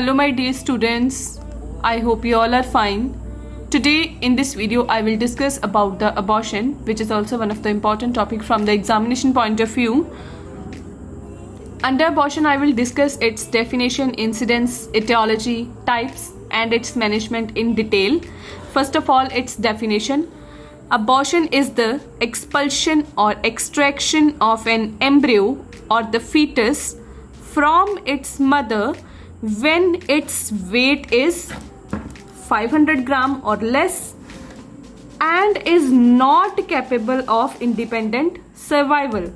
Hello my dear students, I hope you all are fine. Today in this video I will discuss about the abortion, which is also one of the important topic from the examination point of view. Under abortion I will discuss its definition, incidence, etiology, types and its management in detail. First of all, its definition. Abortion is the expulsion or extraction of an embryo or the fetus from its mother when its weight is 500 gram or less and is not capable of independent survival.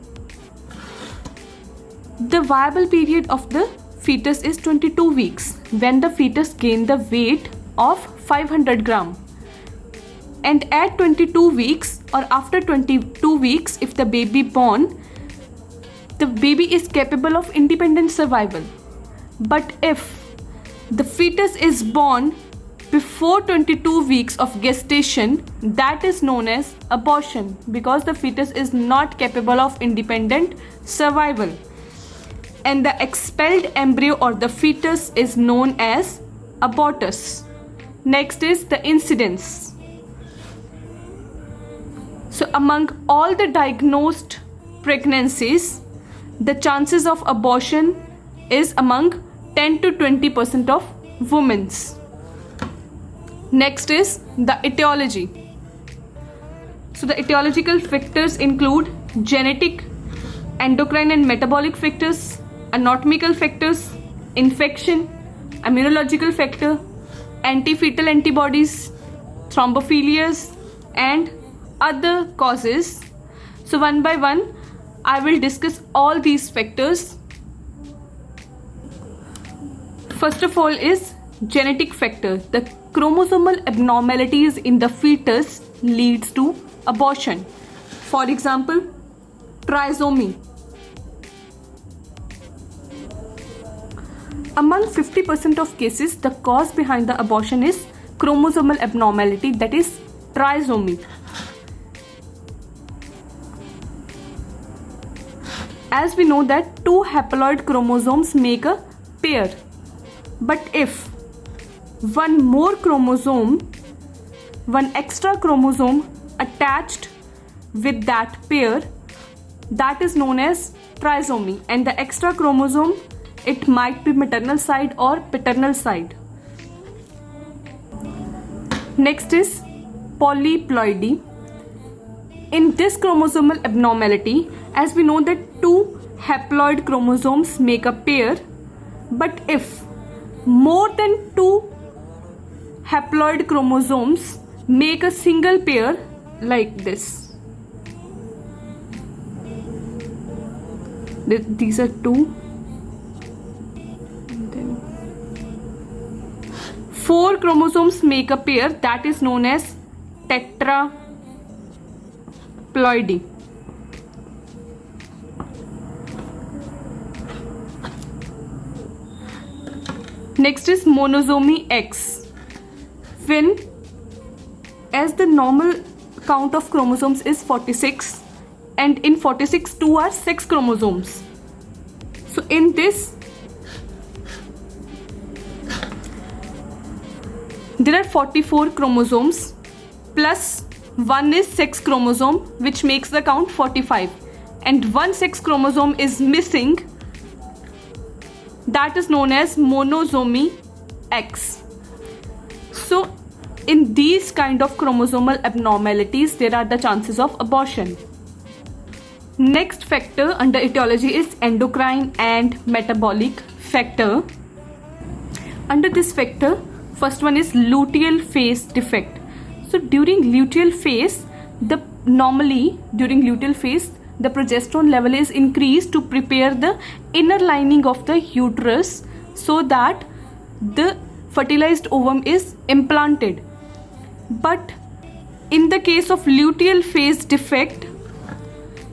The viable period of the fetus is 22 weeks when the fetus gains the weight of 500 gram. And at 22 weeks or after 22 weeks, if the baby born, the baby is capable of independent survival. But if the fetus is born before 22 weeks of gestation, that is known as abortion because the fetus is not capable of independent survival. And the expelled embryo or the fetus is known as abortus. Next is the incidence. So among all the diagnosed pregnancies, the chances of abortion is among 10 to 20% of women. Next is the etiology. So the etiological factors include genetic, endocrine and metabolic factors, anatomical factors, infection, immunological factor, anti-fetal antibodies, thrombophilias and other causes. So one by one I will discuss all these factors. First of all is genetic factor. The chromosomal abnormalities in the fetus leads to abortion. For example, trisomy. Among 50% of cases, the cause behind the abortion is chromosomal abnormality, that is trisomy. As we know that two haploid chromosomes make a pair. But if one more chromosome, one extra chromosome attached with that pair, that is known as trisomy. And the extra chromosome, it might be maternal side or paternal side. Next is polyploidy. In this chromosomal abnormality, as we know that two haploid chromosomes make a pair, but if more than two haploid chromosomes make a single pair like this, these are two, and then four chromosomes make a pair, that is known as tetraploidy. Next is monosomy X. When as the normal count of chromosomes is 46 and in 46 two are sex chromosomes. So in this there are 44 chromosomes plus one is sex chromosome, which makes the count 45, and one sex chromosome is missing, that is known as monosomy X. So in these kind of chromosomal abnormalities, there are the chances of abortion. Next factor under etiology is endocrine and metabolic factor. Under this factor, first one is luteal phase defect. So during luteal phase, during luteal phase, the progesterone level is increased to prepare the inner lining of the uterus so that the fertilized ovum is implanted. But in the case of luteal phase defect,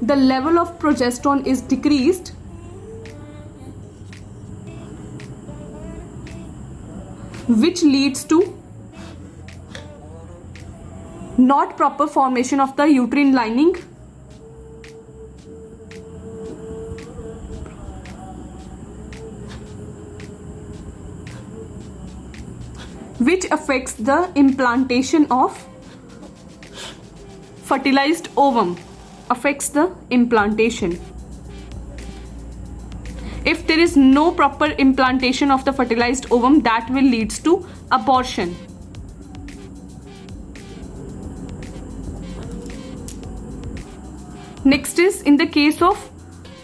the level of progesterone is decreased, which leads to not proper formation of the uterine lining, which affects the implantation of fertilized ovum. Affects the implantation. If there is no proper implantation of the fertilized ovum, that will leads to abortion. Next is in the case of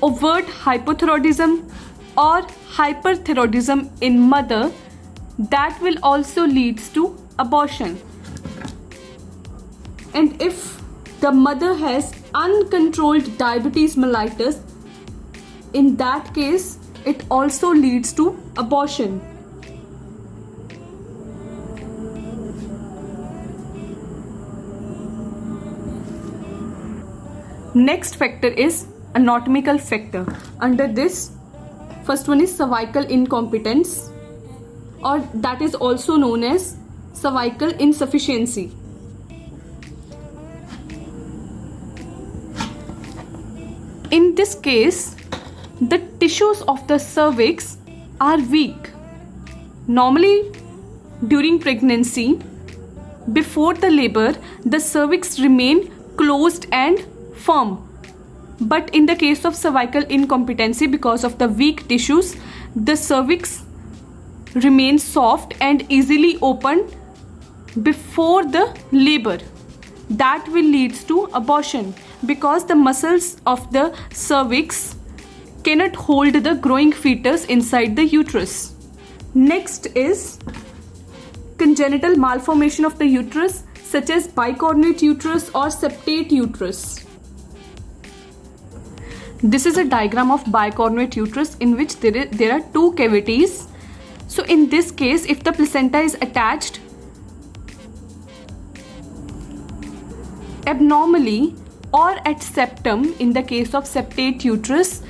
overt hypothyroidism or hyperthyroidism in mother, that will also leads to abortion. And if the mother has uncontrolled diabetes mellitus, in that case it also leads to abortion. Next factor is anatomical factor. Under this, first one is cervical incompetence, or that is also known as cervical insufficiency. In this case, the tissues of the cervix are weak. Normally, during pregnancy, before the labor, the cervix remain closed and firm. But in the case of cervical incompetency, because of the weak tissues, the cervix remains soft and easily open before the labor. That will lead to abortion because the muscles of the cervix cannot hold the growing fetus inside the uterus. Next is congenital malformation of the uterus, such as bicornuate uterus or septate uterus. This is a diagram of bicornuate uterus in which there are two cavities. So in this case, if the placenta is attached abnormally or at septum, in the case of septate uterus,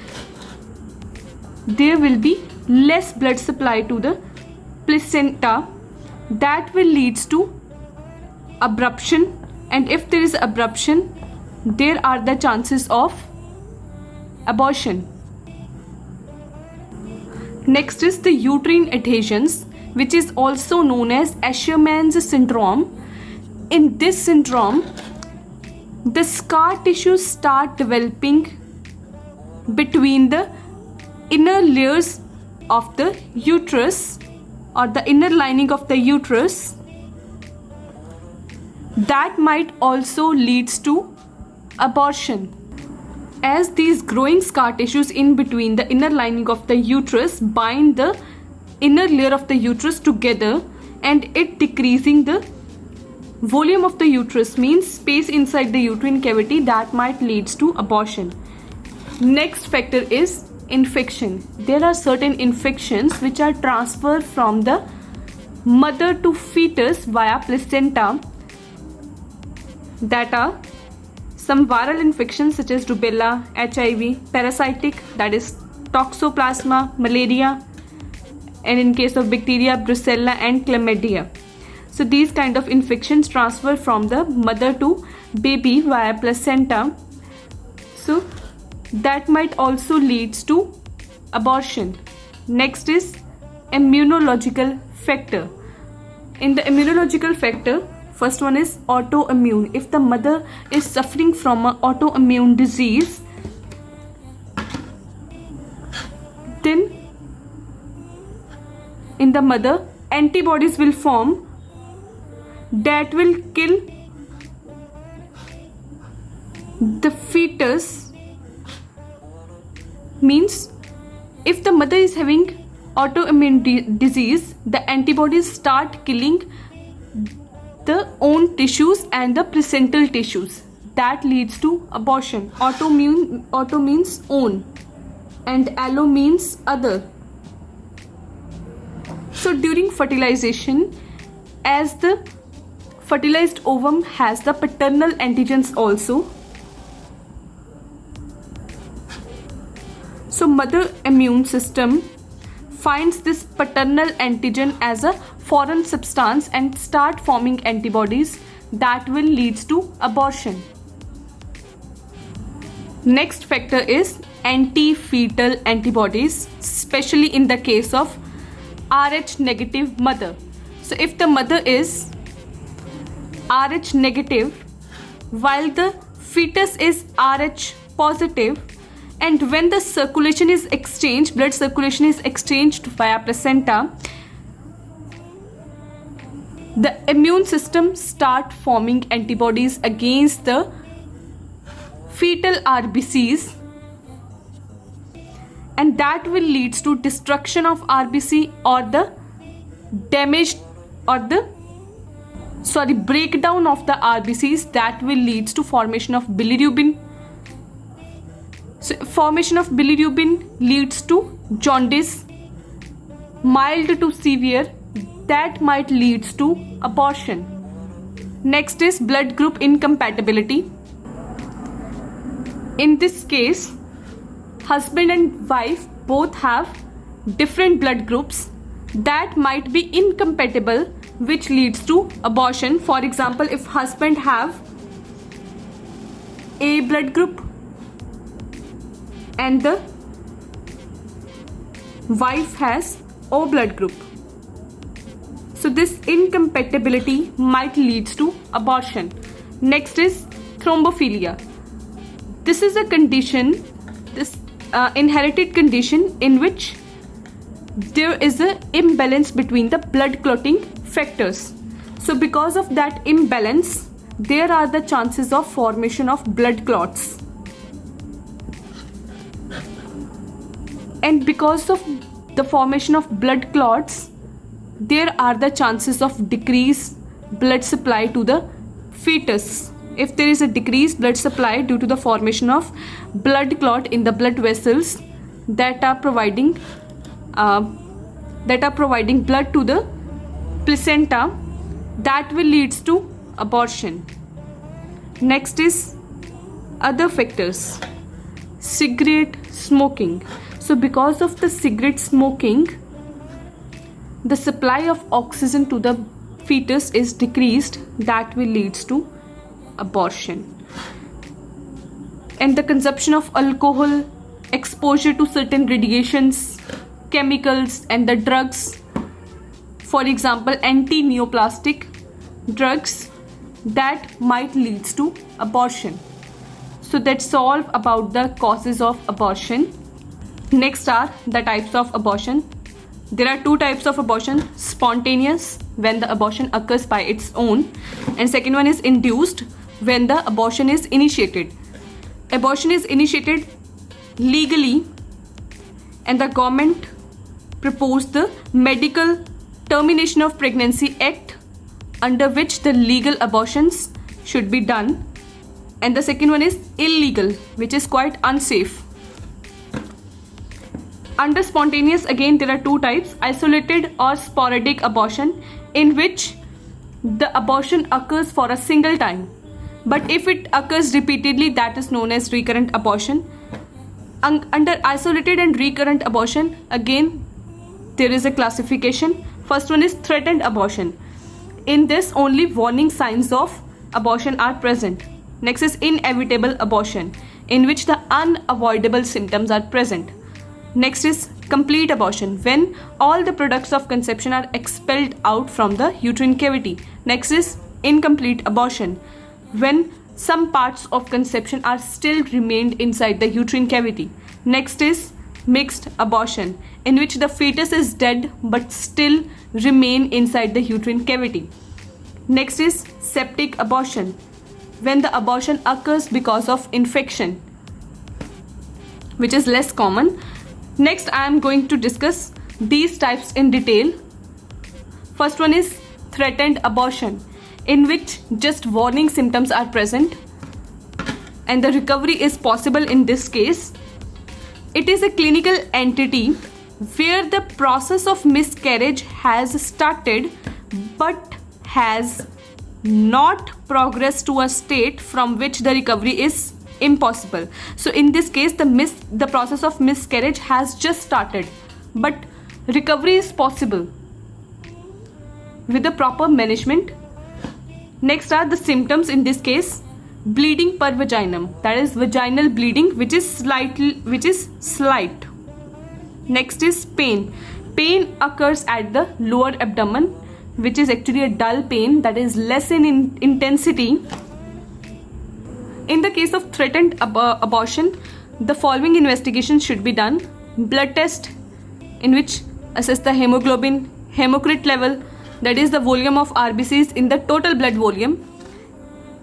there will be less blood supply to the placenta. That will lead to abruption, and if there is abruption, there are the chances of abortion. Next is the uterine adhesions, which is also known as Asherman's syndrome. In this syndrome, the scar tissues start developing between the inner layers of the uterus or the inner lining of the uterus. That might also leads to abortion, as these growing scar tissues in between the inner lining of the uterus bind the inner layer of the uterus together, and it decreasing the volume of the uterus, means space inside the uterine cavity. That might leads to abortion. Next factor is infection. There are certain infections which are transferred from the mother to fetus via placenta. That are some viral infections such as rubella, HIV, parasitic, that is toxoplasma, malaria, and in case of bacteria, brucella and chlamydia. So these kind of infections transfer from the mother to baby via placenta. So that might also leads to abortion. Next is immunological factor. In the immunological factor, first one is autoimmune. If the mother is suffering from an autoimmune disease, then in the mother, antibodies will form that will kill the fetus. Means if the mother is having autoimmune disease, the antibodies start killing the own tissues and the placental tissues. That leads to abortion. Autoimmune, auto means own, and allo means other. So during fertilization, as the fertilized ovum has the paternal antigens also, so mother immune system finds this paternal antigen as a foreign substance and start forming antibodies. That will leads to abortion. Next factor is anti-fetal antibodies, especially in the case of Rh negative mother. So if the mother is Rh negative while the fetus is Rh positive, and when the circulation is exchanged, blood circulation is exchanged via placenta, the immune system start forming antibodies against the fetal RBCs, and that will leads to destruction of RBC or the damaged or the breakdown of the RBCs. That will leads to formation of bilirubin. So formation of bilirubin leads to jaundice, mild to severe, that might leads to abortion. Next is blood group incompatibility. In this case, husband and wife both have different blood groups that might be incompatible, which leads to abortion. For example, if husband have A blood group and the wife has O blood group, so this incompatibility might leads to abortion. Next is thrombophilia. This is a condition, this inherited condition in which there is an imbalance between the blood clotting factors. So because of that imbalance, there are the chances of formation of blood clots. And because of the formation of blood clots, there are the chances of decreased blood supply to the fetus. If there is a decreased blood supply due to the formation of blood clot in the blood vessels that are providing blood to the placenta, that will leads to abortion. Next is other factors. Cigarette smoking. So because of the cigarette smoking, the supply of oxygen to the fetus is decreased, that will leads to abortion. And the consumption of alcohol, exposure to certain radiations, chemicals and the drugs, for example anti-neoplastic drugs, that might leads to abortion. So that's all about the causes of abortion. Next are the types of abortion. There are two types of abortion: spontaneous, when the abortion occurs by its own, and second one is induced, when the abortion is initiated. Abortion is initiated legally and the government proposed the Medical Termination of Pregnancy Act, under which the legal abortions should be done. And the second one is illegal, which is quite unsafe. Under spontaneous, again there are two types: isolated or sporadic abortion, in which the abortion occurs for a single time, but if it occurs repeatedly, that is known as recurrent abortion. Under isolated and recurrent abortion, again there is a classification. First one is threatened abortion. In this, only warning signs of abortion are present. Next is inevitable abortion, in which the unavoidable symptoms are present. Next is complete abortion, when all the products of conception are expelled out from the uterine cavity. Next is incomplete abortion, when some parts of conception are still remained inside the uterine cavity. Next is mixed abortion, in which the fetus is dead but still remain inside the uterine cavity. Next is septic abortion, when the abortion occurs because of infection, which is less common. Next, I am going to discuss these types in detail. First one is threatened abortion, in which just warning symptoms are present and the recovery is possible in this case. It is a clinical entity where the process of miscarriage has started but has not progressed to a state from which the recovery is impossible. So in this case, the process of miscarriage has just started, but recovery is possible with the proper management. Next are the symptoms in this case: bleeding per vaginum, that is vaginal bleeding, which is slight. Next is pain. Pain occurs at the lower abdomen which is actually a dull pain that is less in intensity. In the case of threatened abortion, the following investigations should be done: blood test, in which assess the hemoglobin, hematocrit level, that is the volume of RBCs in the total blood volume,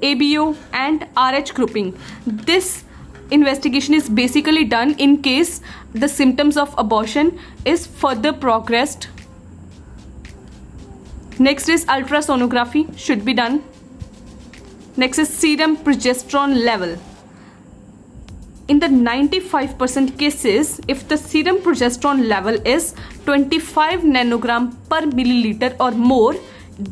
ABO and RH grouping. This investigation is basically done in case the symptoms of abortion is further progressed. Next is ultrasonography should be done. Next is serum progesterone level. In the 95% cases, if the serum progesterone level is 25 nanogram per milliliter or more,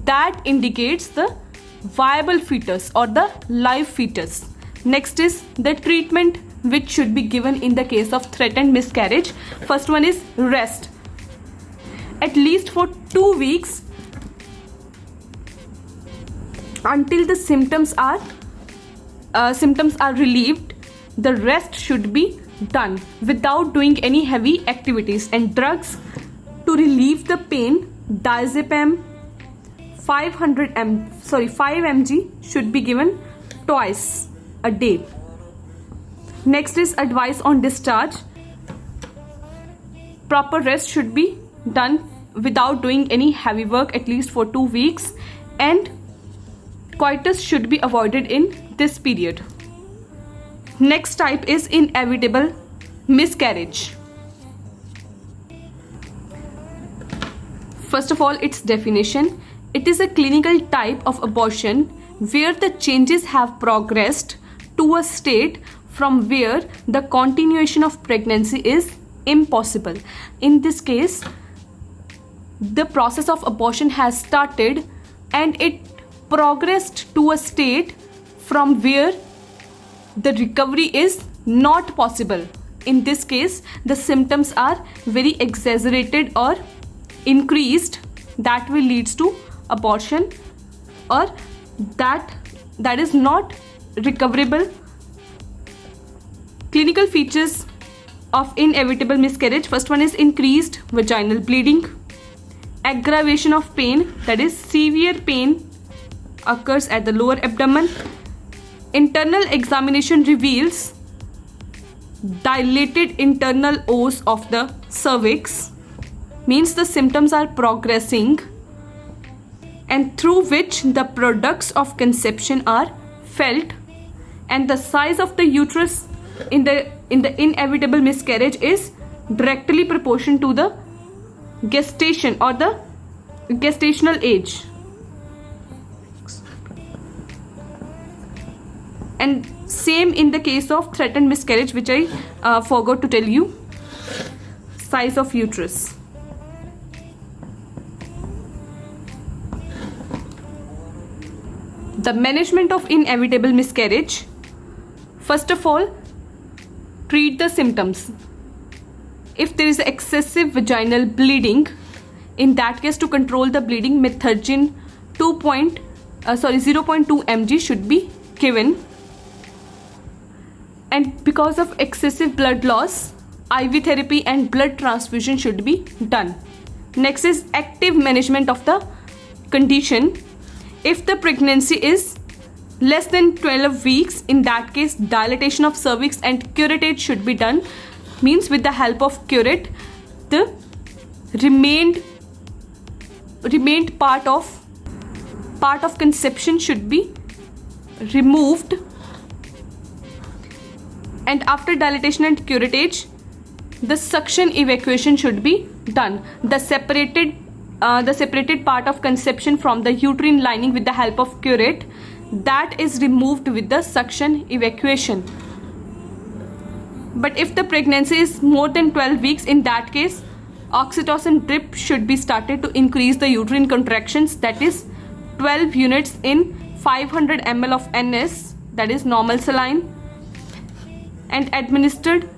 that indicates the viable fetus or the live fetus. Next is the treatment which should be given in the case of threatened miscarriage. First one is rest. At least for 2 weeks until the symptoms are relieved, the rest should be done without doing any heavy activities. And drugs to relieve the pain, diazepam 5 mg should be given twice a day. Next is advice on discharge. Proper rest should be done without doing any heavy work at least for 2 weeks, and coitus should be avoided in this period. Next type is inevitable miscarriage. First of all, its definition. It is a clinical type of abortion where the changes have progressed to a state from where the continuation of pregnancy is impossible. In this case, the process of abortion has started and it progressed to a state from where the recovery is not possible. In this case, the symptoms are very exaggerated or increased, that will leads to abortion, or that is not recoverable. Clinical features of inevitable miscarriage. First one is increased vaginal bleeding, aggravation of pain, that is severe pain occurs at the lower abdomen. Internal examination reveals dilated internal os of the cervix, means the symptoms are progressing, and through which the products of conception are felt. And the size of the uterus in the inevitable miscarriage is directly proportional to the gestation or the gestational age. And same in the case of threatened miscarriage, which I forgot to tell you. Size of uterus. The management of inevitable miscarriage. First of all, treat the symptoms. If there is excessive vaginal bleeding, in that case, to control the bleeding, methergine 0.2 mg should be given. And because of excessive blood loss, IV therapy and blood transfusion should be done. Next is active management of the condition. If the pregnancy is less than 12 weeks, in that case, dilatation of cervix and curettage should be done. Means with the help of curette, the remained part of conception should be removed. And after dilatation and curettage, the suction evacuation should be done. The separated part of conception from the uterine lining with the help of curette, that is removed with the suction evacuation. But if the pregnancy is more than 12 weeks, in that case, oxytocin drip should be started to increase the uterine contractions, that is 12 units in 500 ml of NS, that is normal saline, and administered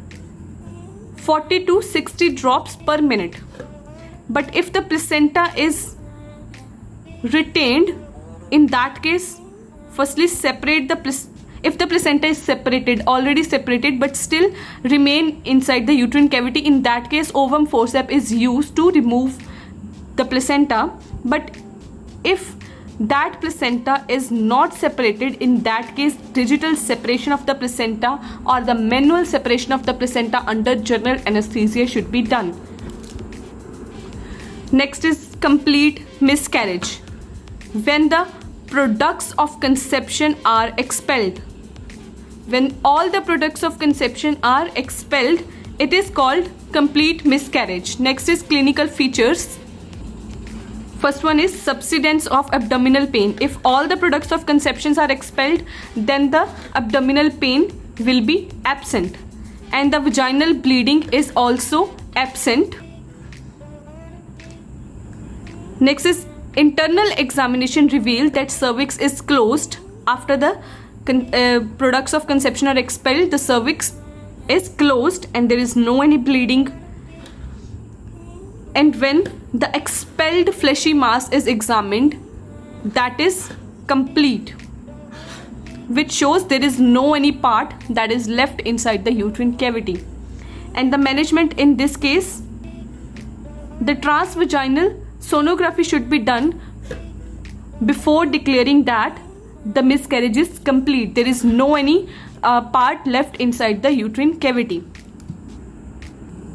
40 to 60 drops per minute. But if the placenta is retained, in that case, firstly separate if the placenta is already separated but still remain inside the uterine cavity, in that case ovum forceps is used to remove the placenta. But If that placenta is not separated, in that case digital separation of the placenta or the manual separation of the placenta under general anesthesia should be done. Next is complete miscarriage. When the products of conception are expelled. When all the products of conception are expelled, it is called complete miscarriage. Next is clinical features. First one is subsidence of abdominal pain. If all the products of conceptions are expelled, then the abdominal pain will be absent and the vaginal bleeding is also absent. Next is internal examination revealed that cervix is closed. After the products of conception are expelled, the cervix is closed and there is no any bleeding. And when the expelled fleshy mass is examined, that is complete, which shows there is no any part that is left inside the uterine cavity. And the management in this case, the transvaginal sonography should be done before declaring that the miscarriage is complete. There is no any part left inside the uterine cavity.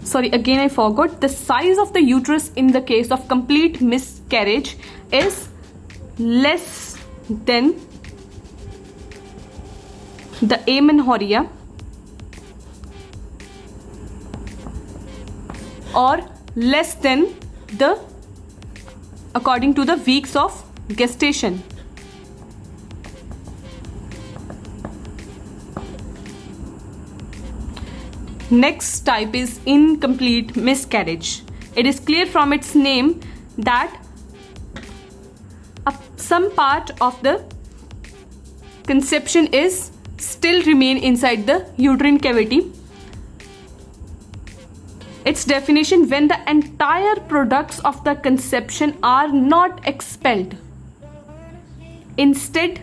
Sorry, again I forgot. The size of the uterus in the case of complete miscarriage is less than the amenorrhea or less than the according to the weeks of gestation. Next type is incomplete miscarriage. It is clear from its name that some part of the conception is still remain inside the uterine cavity. Its definition: when the entire products of the conception are not expelled. Instead,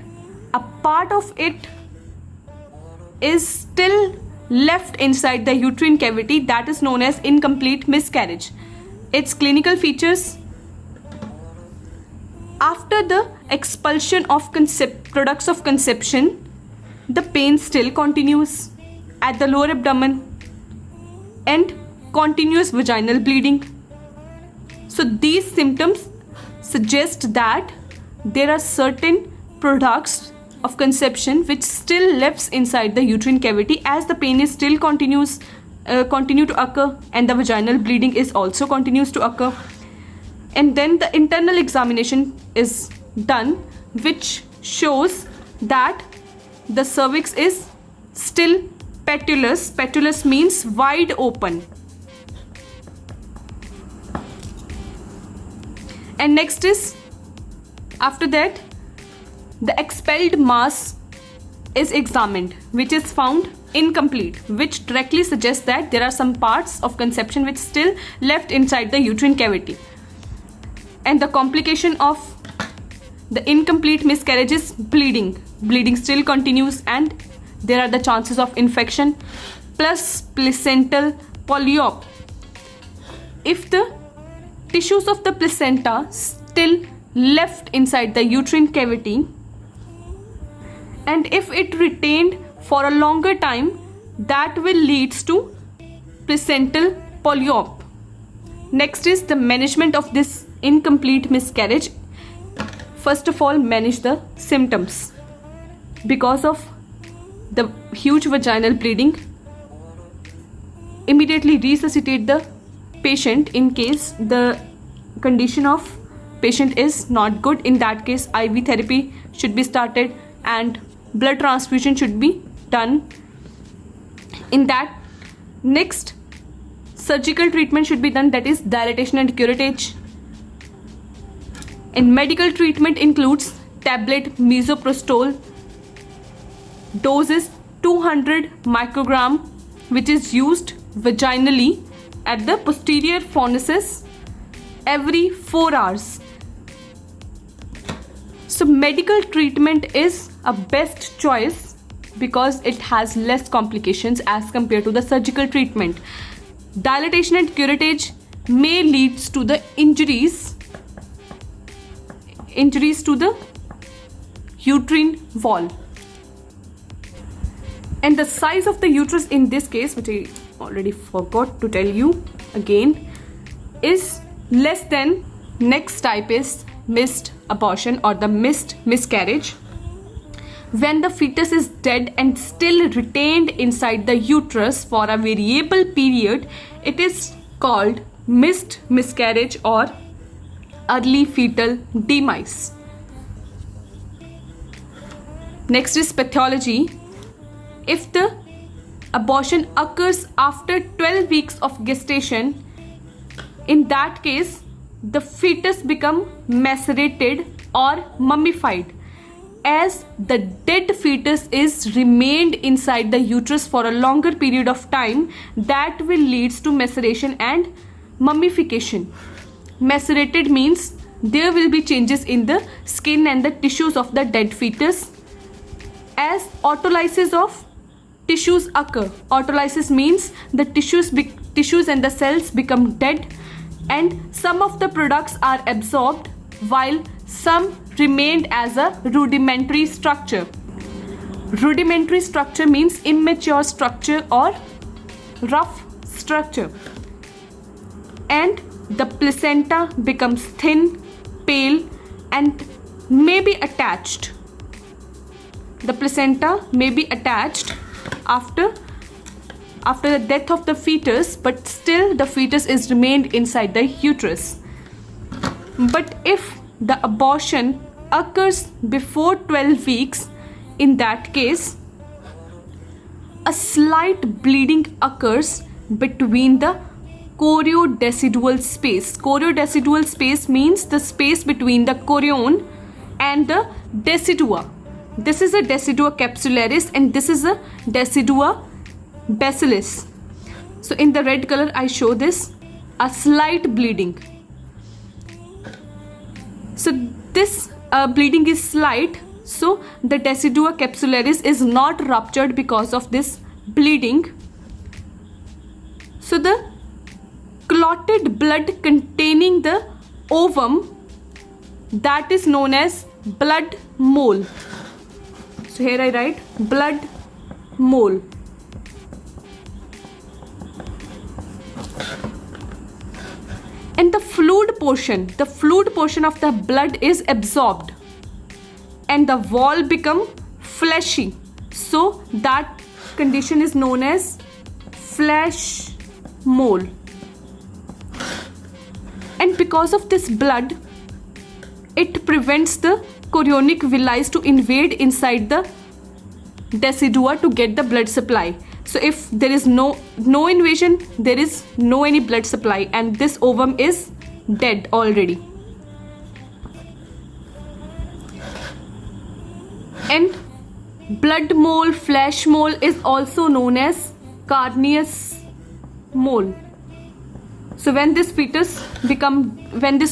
a part of it is still left inside the uterine cavity, that is known as incomplete miscarriage. Its clinical features: after the expulsion of products of conception, the pain still continues at the lower abdomen and continuous vaginal bleeding. So these symptoms suggest that there are certain products of conception which still lives inside the uterine cavity, as the pain is still continue to occur and the vaginal bleeding is also continues to occur. And then the internal examination is done, which shows that the cervix is still petulous. Petulous means wide open. And next is, after that, the expelled mass is examined, which is found incomplete, which directly suggests that there are some parts of conception which still left inside the uterine cavity. And the complication of the incomplete miscarriage is bleeding. Bleeding still continues and there are the chances of infection plus placental polyp. If the tissues of the placenta still left inside the uterine cavity and if it retained for a longer time, that will lead to placental polyp. Next is the management of this incomplete miscarriage. First of all, manage the symptoms. Because of the huge vaginal bleeding, immediately resuscitate the patient in case the condition of patient is not good. In that case, IV therapy should be started and blood transfusion should be done. In that, next, surgical treatment should be done, that is dilatation and curettage. And medical treatment includes tablet misoprostol, dose is 200 microgram, which is used vaginally at the posterior fornices every 4 hours. So medical treatment is a best choice because it has less complications as compared to the surgical treatment. Dilatation and curettage may lead to the injuries injuries to the uterine wall. And the size of the uterus in this case, which I already forgot to tell you again, is less than. Next type is missed abortion or the missed miscarriage. When the fetus is dead and still retained inside the uterus for a variable period, it is called missed miscarriage or early fetal demise. Next is pathology. If the abortion occurs after 12 weeks of gestation, in that case, the fetus becomes macerated or mummified, as the dead fetus is remained inside the uterus for a longer period of time. That will leads to maceration and mummification. Macerated means there will be changes in the skin and the tissues of the dead fetus. As autolysis of tissues occur. Autolysis means the tissues and the cells become dead, and some of the products are absorbed while some remained as a rudimentary structure. Rudimentary structure means immature structure or rough structure. And the placenta becomes thin, pale, and may be attached. The placenta may be attached after the death of the fetus, but still the fetus is remained inside the uterus. But if the abortion occurs before 12 weeks, in that case, a slight bleeding occurs between the choriodecidual space. Choriodecidual space means the space between the chorion and the decidua. This is a decidua capsularis and this is a decidua basilis. So in the red color I show this, a slight bleeding. So this bleeding is slight, so the decidua capsularis is not ruptured because of this bleeding. So the clotted blood containing the ovum, that is known as blood mole. So here I write blood mole. And the fluid portion of the blood is absorbed and the wall become fleshy. So that condition is known as flesh mole. And because of this blood, it prevents the chorionic villi to invade inside the decidua to get the blood supply. So if there is no invasion, there is no any blood supply and this ovum is dead already. And blood mole, flesh mole is also known as carneous mole. So when this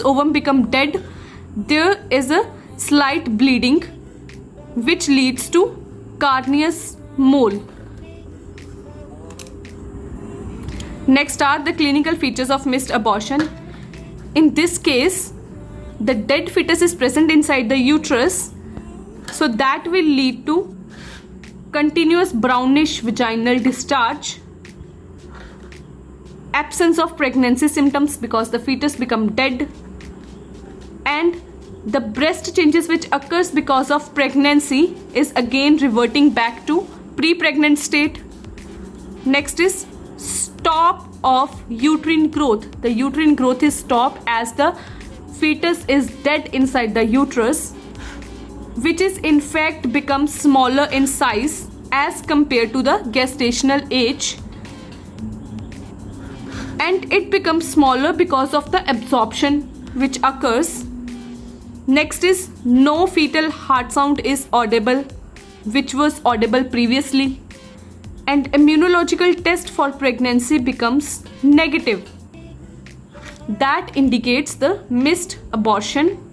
ovum become dead, there is a slight bleeding which leads to carneous mole. Next are the clinical features of missed abortion. In this case, the dead fetus is present inside the uterus, so that will lead to continuous brownish vaginal discharge, absence of pregnancy symptoms because the fetus become dead, and the breast changes which occurs because of pregnancy is again reverting back to pre-pregnant state. Next is stop of uterine growth. The uterine growth is stopped as the fetus is dead inside the uterus, which is in fact becomes smaller in size as compared to the gestational age, and it becomes smaller because of the absorption which occurs. Next is no fetal heart sound is audible, which was audible previously, and immunological test for pregnancy becomes negative. That indicates the missed abortion.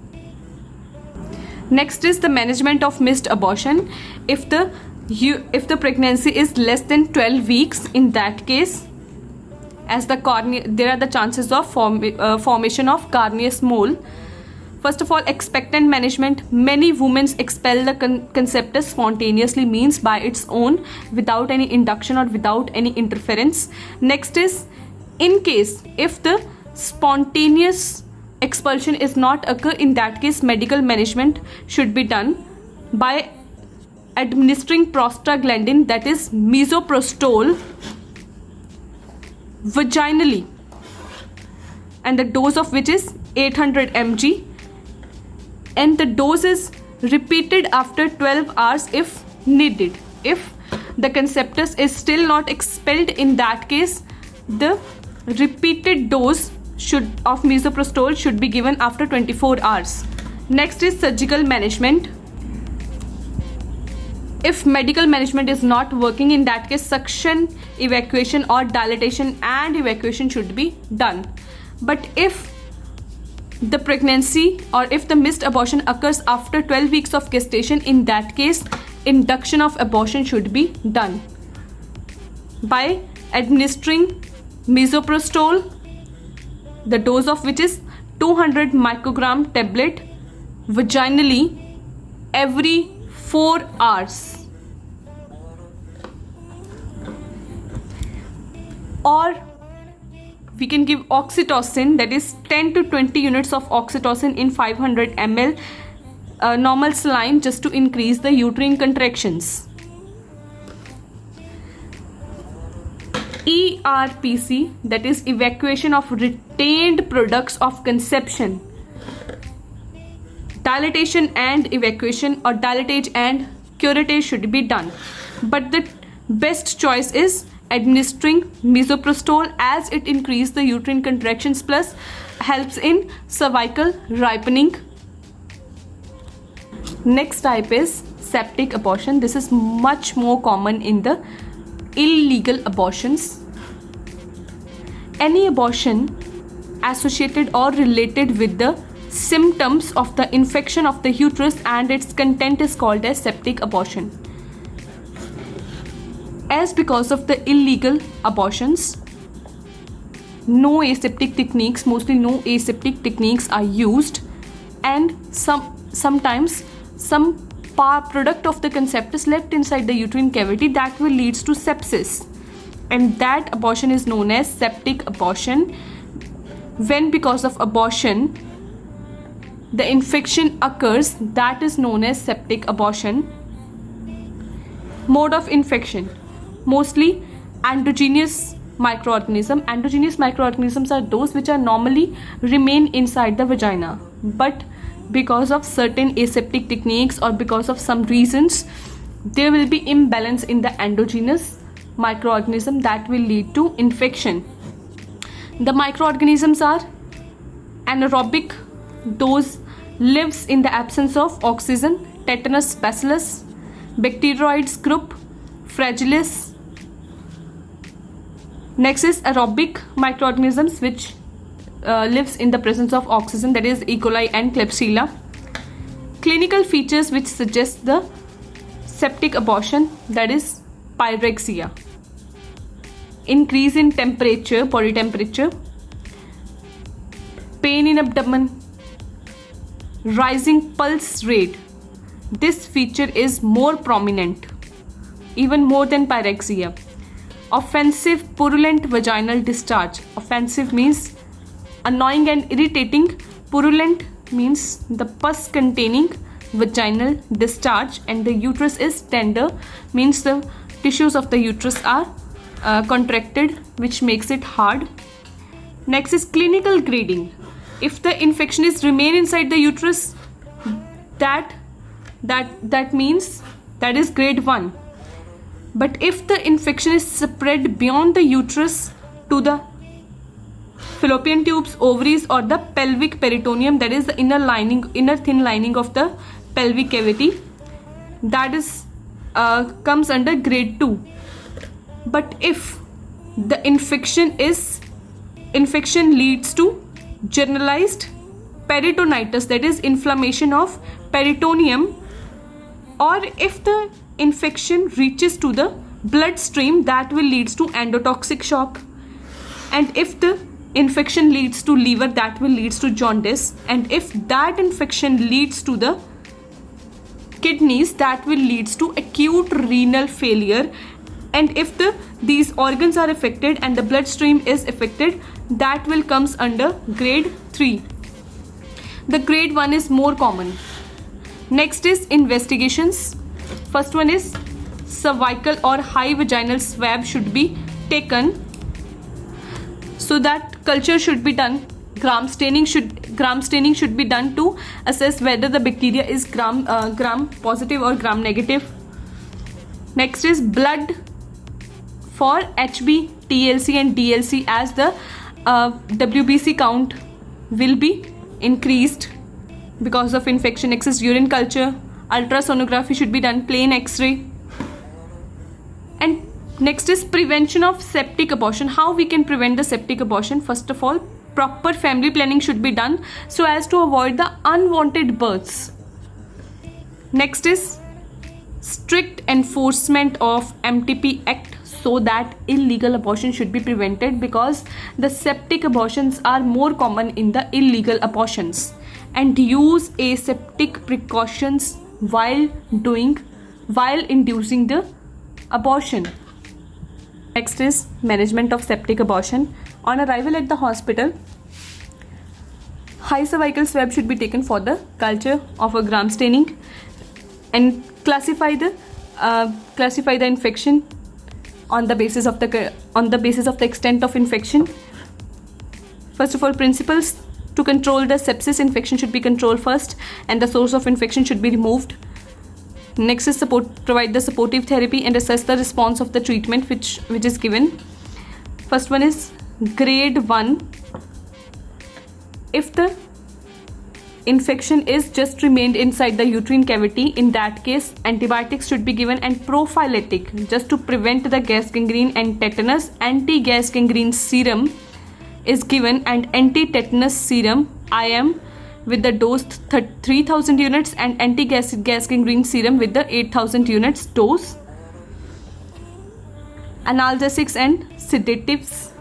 Next is the management of missed abortion. If the pregnancy is less than 12 weeks, in that case, as there are the chances of formation of carneous mole. First of all, expectant management. Many women expel the conceptus spontaneously, means by its own, without any induction or without any interference. Next is, in case if the spontaneous expulsion is not occur, in that case medical management should be done by administering prostaglandin, that is misoprostol, vaginally, and the dose of which is 800 mg, and the dose is repeated after 12 hours if needed. If the conceptus is still not expelled, in that case the repeated dose of misoprostol should be given after 24 hours. Next is surgical management. If medical management is not working, in that case suction, evacuation, or dilatation and evacuation should be done. But if the pregnancy or if the missed abortion occurs after 12 weeks of gestation, in that case induction of abortion should be done by administering misoprostol, the dose of which is 200 microgram tablet vaginally every 4 hours. Or we can give oxytocin, that is 10 to 20 units of oxytocin in 500 ml normal saline, just to increase the uterine contractions. ERPC, that is evacuation of retained products of conception. Dilatation and evacuation, or dilatage and curettage, should be done. But the best choice is administering misoprostol, as it increases the uterine contractions plus helps in cervical ripening. Next type is septic abortion. This is much more common in the illegal abortions. Any abortion associated or related with the symptoms of the infection of the uterus and its content is called as septic abortion. As because of the illegal abortions, no aseptic techniques, mostly no aseptic techniques are used, and sometimes some product of the conceptus left inside the uterine cavity, that will leads to sepsis, and that abortion is known as septic abortion. When because of abortion the infection occurs, that is known as septic abortion. Mode of infection, mostly endogenous microorganism. Endogenous microorganisms are those which are normally remain inside the vagina, but because of certain aseptic techniques or because of some reasons, there will be imbalance in the endogenous microorganism that will lead to infection. The microorganisms are anaerobic, those lives in the absence of oxygen, tetanus bacillus, bacteroides group, fragilis. Next is aerobic microorganisms which lives in the presence of oxygen, that is E. coli and Klebsiella. Clinical features which suggest the septic abortion, that is pyrexia, increase in temperature, body temperature, pain in abdomen, rising pulse rate. This feature is more prominent, even more than pyrexia. Offensive purulent vaginal discharge. Offensive means annoying and irritating. Purulent means the pus containing vaginal discharge, and the uterus is tender, means the tissues of the uterus are contracted, which makes it hard. Next is clinical grading. If the infection is remain inside the uterus, that means that is grade 1. But if the infection is spread beyond the uterus to the fallopian tubes, ovaries, or the pelvic peritoneum, that is the inner thin lining of the pelvic cavity, that is comes under grade 2. But if the infection leads to generalized peritonitis, that is inflammation of peritoneum, or if the infection reaches to the bloodstream, that will leads to endotoxic shock. And if the infection leads to liver, that will leads to jaundice, and if that infection leads to the kidneys, that will leads to acute renal failure, and if these organs are affected and the bloodstream is affected, that will comes under grade 3. The grade 1 is more common. Next is investigations. First one is cervical or high vaginal swab should be taken, so that culture should be done. Gram staining should be done to assess whether the bacteria is gram positive or gram negative. Next is blood for HB, TLC and DLC, as the WBC count will be increased because of infection. Next is urine culture. Ultrasonography should be done, plain X-ray. And next is prevention of septic abortion. How we can prevent the septic abortion? First of all, proper family planning should be done so as to avoid the unwanted births. Next is strict enforcement of MTP Act, so that illegal abortion should be prevented, because the septic abortions are more common in the illegal abortions. And use aseptic precautions while inducing the abortion. Next is management of septic abortion. On arrival at the hospital, high cervical swab should be taken for the culture of a gram staining, and classify the infection on the basis of the extent of infection. First of all, principles to control the sepsis: infection should be controlled first, and the source of infection should be removed. Next is provide the supportive therapy and assess the response of the treatment which is given. First one is grade 1. If the infection is just remained inside the uterine cavity, in that case antibiotics should be given, and prophylactic, just to prevent the gas gangrene and tetanus, anti-gas gangrene serum is given, and anti-tetanus serum IM with the dose 3000 units, and anti-gas gangrene serum with the 8000 units dose. Analgesics and sedatives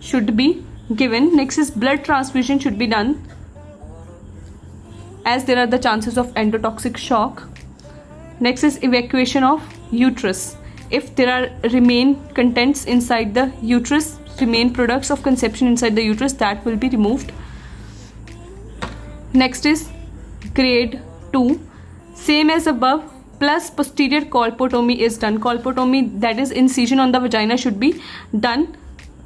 should be given. Next is blood transfusion should be done, as there are the chances of endotoxic shock. Next is evacuation of uterus. If there are remain contents inside the uterus, remain products of conception inside the uterus, that will be removed. Next is grade 2, same as above, plus posterior colpotomy is done. Colpotomy, that is incision on the vagina, should be done,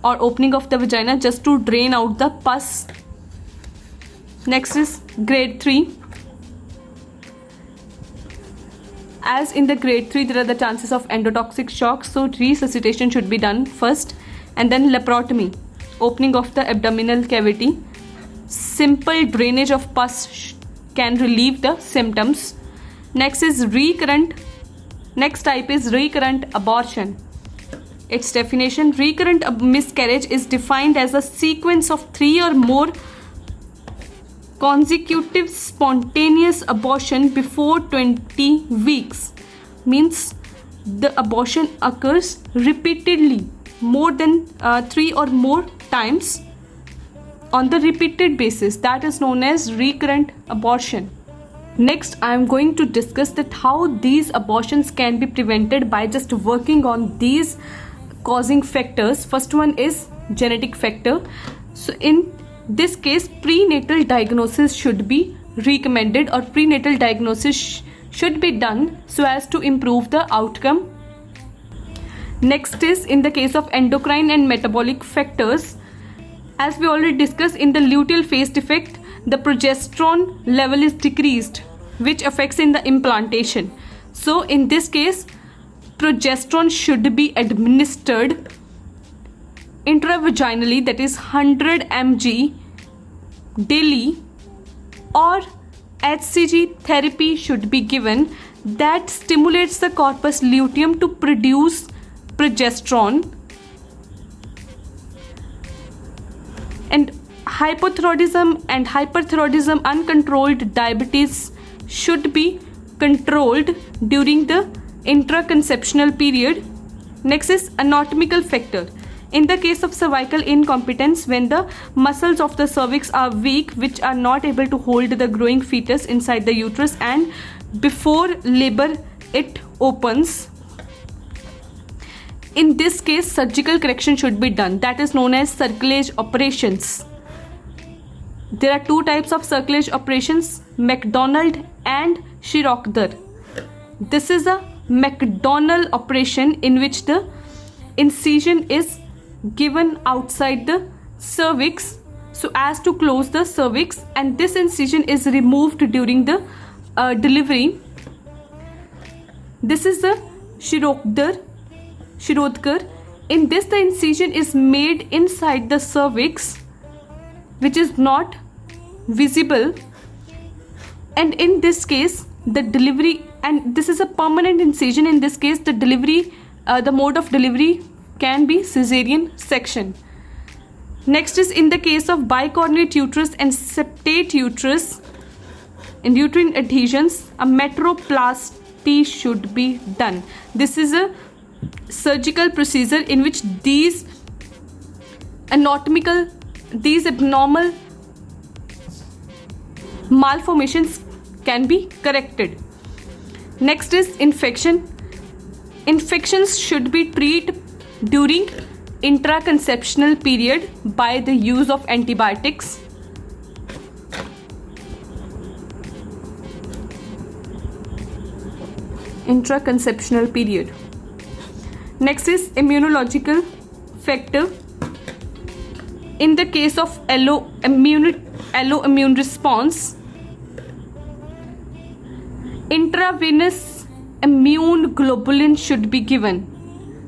or opening of the vagina, just to drain out the pus. Next is grade 3. As in the grade 3 there are the chances of endotoxic shock, so resuscitation should be done first, and then laparotomy, opening of the abdominal cavity. Simple drainage of pus can relieve the symptoms. Next type is recurrent abortion. Its definition: recurrent miscarriage is defined as a sequence of 3 or more consecutive spontaneous abortion before 20 weeks. Means the abortion occurs repeatedly, more than 3 or more times on the repeated basis. That is known as recurrent abortion. Next, I am going to discuss that how these abortions can be prevented by just working on these causing factors. First one is genetic factor. So in this case, prenatal diagnosis should be recommended, or prenatal diagnosis should be done so as to improve the outcome. Next is in the case of endocrine and metabolic factors. As we already discussed, in the luteal phase defect, the progesterone level is decreased, which affects in the implantation. So in this case, progesterone should be administered intravaginally, that is 100 mg daily, or HCG therapy should be given that stimulates the corpus luteum to produce progesterone. And hypothyroidism and hyperthyroidism, uncontrolled diabetes, should be controlled during the intraconceptional period. Next is anatomical factor. In the case of cervical incompetence, when the muscles of the cervix are weak, which are not able to hold the growing fetus inside the uterus, and before labor it opens, in this case surgical correction should be done. That is known as cerclage operations. There are two types of cerclage operations, McDonald and Schirokder. This is a McDonald operation in which the incision is given outside the cervix so as to close the cervix, and this incision is removed during the delivery. This is the Schirokder. In this, the incision is made inside the cervix, which is not visible, and in this case the delivery, and this is a permanent incision. In this case, the delivery, the mode of delivery can be cesarean section. Next is in the case of bicornuate uterus and septate uterus, in uterine adhesions, a metroplasty should be done. This is a surgical procedure in which these abnormal malformations can be corrected. Next is infection. Infections should be treated during intraconceptional period by the use of antibiotics. Intraconceptional period. Next is immunological factor. In the case of alloimmune response, intravenous immune globulin should be given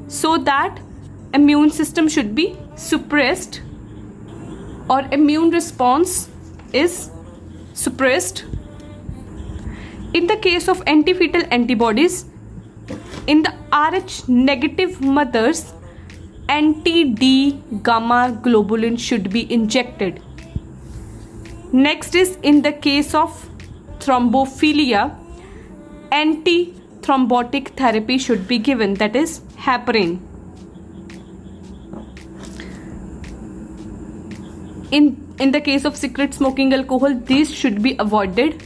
so that immune system should be suppressed or immune response is suppressed. In the case of antifetal antibodies, in the Rh negative mothers, anti-D gamma globulin should be injected. Next is in the case of thrombophilia, anti-thrombotic therapy should be given, that is heparin. In the case of cigarette smoking, alcohol, these should be avoided.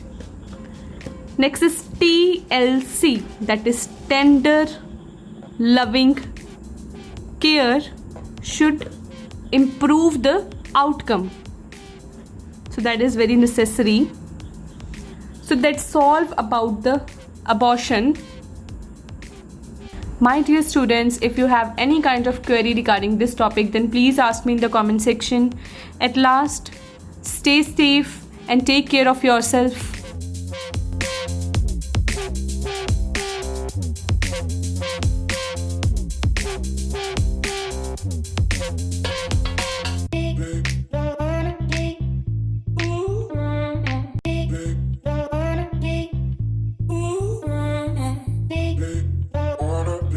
Next is TLC, that is tender loving care, should improve the outcome. So that is very necessary. So that's all about the abortion. My dear students, if you have any kind of query regarding this topic, then please ask me in the comment section. At last, stay safe and take care of yourself.